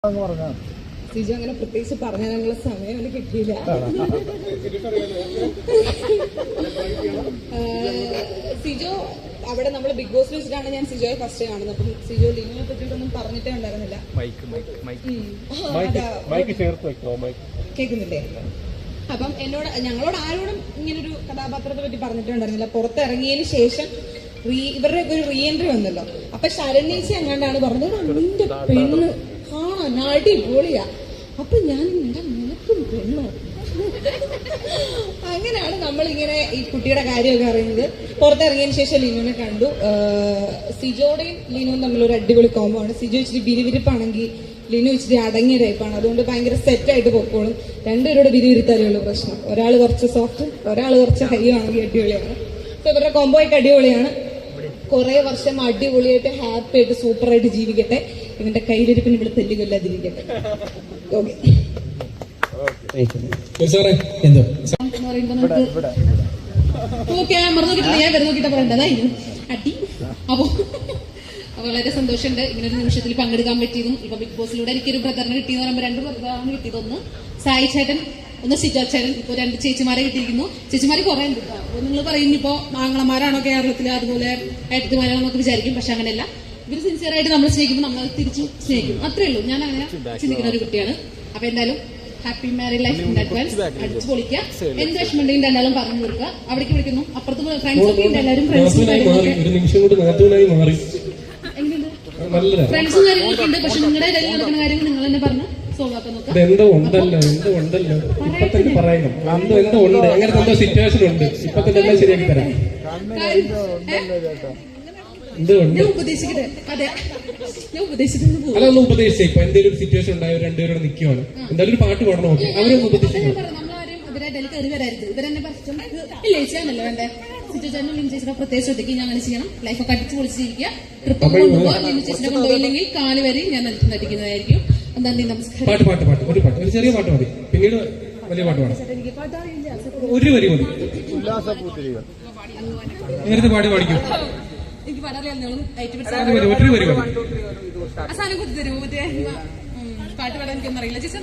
സിജു അങ്ങനെ പ്രത്യേകിച്ച് പറഞ്ഞതിനുള്ള സമയം അവന് കിട്ടിയില്ല. സിജു അവിടെ നമ്മൾ ബിഗ് ബോസിൽ വെച്ചിട്ടാണ് ഞാൻ സിജോയെ ഫസ്റ്റ് കാണുന്നത്. അപ്പം സിജു ലിനുവിനെ പറ്റിയിട്ടൊന്നും പറഞ്ഞിട്ടേ ഉണ്ടായിരുന്നില്ല. കേൾക്കുന്നില്ലേ? അപ്പം ഞങ്ങളോട് ആരോടും ഇങ്ങനൊരു കഥാപാത്രത്തെ പറ്റി പറഞ്ഞിട്ടേ ഉണ്ടായിരുന്നില്ല. പുറത്തിറങ്ങിയതിന് ശേഷം ഇവരുടെ ഒരു റീ എൻട്രി വന്നല്ലോ. അപ്പൊ ശരണ്യേച്ചി എങ്ങാണ്ടാണ് പറഞ്ഞത്, നിന്റെ പെണ്ണ് കാണാൻ അടിപൊളിയാ. അപ്പൊ ഞാൻ നിനക്കും പെണ്ണോ? അങ്ങനെയാണ് നമ്മളിങ്ങനെ ഈ കുട്ടിയുടെ കാര്യമൊക്കെ അറിയുന്നത്. പുറത്തിറങ്ങിയതിന് ശേഷം ലിനുവിനെ കണ്ടു. സിജോയുടെയും ലിനുവും തമ്മിലൊരു അടിപൊളി കോമ്പോ ആണ്. സിജോ ഇച്ചിരി വിരിവിരിപ്പാണെങ്കിൽ ലിനു ഇച്ചിരി അടങ്ങിയ ടൈപ്പാണ്. അതുകൊണ്ട് ഭയങ്കര സെറ്റായിട്ട് പൊക്കോളും. രണ്ടുപേരുടെ വിരിവിരിത്താലുള്ള പ്രശ്നം. ഒരാൾ കുറച്ച് സോഫ്റ്റ്, ഒരാൾ കുറച്ച് ഹൈ ആണെങ്കിൽ അടിപൊളിയാണ്. അപ്പൊ ഇവരുടെ കോമ്പോ ആയിട്ട് അടിപൊളിയാണ്. കുറെ വർഷം അടിപൊളിയായിട്ട് ഹാപ്പി ആയിട്ട് സൂപ്പറായിട്ട് ജീവിക്കട്ടെ. ഇവന്റെ കയ്യിലിരിപ്പിന് ഇവിടെ തെല്ലുകൊല്ലാതിരിക്കട്ടെ. ഓക്കെ. അടി. അപ്പൊ വളരെ സന്തോഷമുണ്ട് ഇങ്ങനൊരു നിമിഷത്തിൽ പങ്കെടുക്കാൻ പറ്റിയതും. ഇപ്പൊ ബിഗ് ബോസിലൂടെ എനിക്കൊരു ബ്രദറിന് കിട്ടിയെന്ന് പറയുമ്പോൾ 2 ബ്രദറാണ് കിട്ടിയത്. ഒന്ന് സായി ചേട്ടൻ, ഒന്ന് സിജോ ചേട്ടൻ. ഇപ്പൊ 2 ചേച്ചിമാരെ കിട്ടിയിരിക്കുന്നു. ചേച്ചിമാര് കുറെ ഉണ്ട്. അപ്പൊ നിങ്ങൾ പറയുന്നു ഇപ്പോ ആങ്ങളമാരാണോ കേരളത്തില്, അതുപോലെ ഏട്ടത്തിമാരാണോ എന്നൊക്കെ വിചാരിക്കും. പക്ഷെ അങ്ങനെയല്ല. ഇവര് സിൻസിയർ ആയിട്ട് നമ്മൾ സ്നേഹിക്കുമ്പോൾ നമ്മൾ തിരിച്ചു സ്നേഹിക്കും. അത്രേ ഉള്ളൂ. ഞാൻ അങ്ങനെ ചിന്തിക്കുന്ന ഒരു കുട്ടിയാണ്. അപ്പൊ എന്തായാലും happy married life in advance. അടിച്ചു പൊളിക്കുക. എന്ത് വിഷമമുണ്ടെങ്കിൽ എന്തായാലും പറഞ്ഞു കൊടുക്കുക. അവിടേക്ക് വിളിക്കുന്നു. അപ്പുറത്ത് ഫ്രണ്ട്സ് ഒക്കെ ഉണ്ട്. എല്ലാവരും ഫ്രണ്ട്സും കാര്യങ്ങളൊക്കെ ഉണ്ട്. പക്ഷെ നിങ്ങളുടെ ഇടയിൽ നടക്കുന്ന കാര്യങ്ങൾ നിങ്ങൾ തന്നെ പറഞ്ഞ് സോൾവ് ആക്കാൻ നോക്കാം. ഞാൻ ഉപദേശിക്കട്ടെ? അതെ, ഞാൻ ഉപദേശിച്ചിട്ട് അതൊന്നും ഉപദേശിച്ച ഇപ്പൊ എന്തെങ്കിലും സിറ്റുവേഷൻ ഉണ്ടായോ രണ്ടുപേരോട് നിൽക്കുവാണ്, എന്തായാലും ഒരു പാട്ട് പാടണം. ഓക്കെ, അവരൊന്നും ഉപദേശിക്കണം. നമ്മളാരും ഇവരെ ഇടയിൽ കയറി വരരുത്. ഇവരെന്നെ പറ്റും ഇല്ല ചേച്ചിയാണല്ലോ വേണ്ടേ. സിറ്റുവേഷനും ലിനു ചേച്ചിയുടെ പ്രത്യേക ശ്രദ്ധിക്കും. ഞാൻ അങ്ങനെ ചെയ്യണം. ലൈഫൊക്കെ അടിച്ചു പൊളിച്ചിരിക്കുക. ട്രിപ്പ് കൊണ്ടുപോകാൻ ലിനു ചേച്ചിനെ കൊണ്ടുപോയില്ലെങ്കിൽ കാല് വരെ ഞാൻ നടിക്കുന്നതായിരിക്കും. നന്ദി, നമസ്കാരം. ഒരു പാട്ട്, ഒരു ചെറിയ പാട്ട് മതി. പിന്നീട് വലിയ പാട്ട് പാടാം. ഒരു വരി മതി. നേരത്തെ പാടിക്കും. എനിക്ക് പാടാറിയാലോ. ഒരു വരി മതി. അവസാനം കുത്തി തരുമോ? പാട്ട് പാടാൻ എനിക്കൊന്നും അറിയില്ല ചേച്ചി.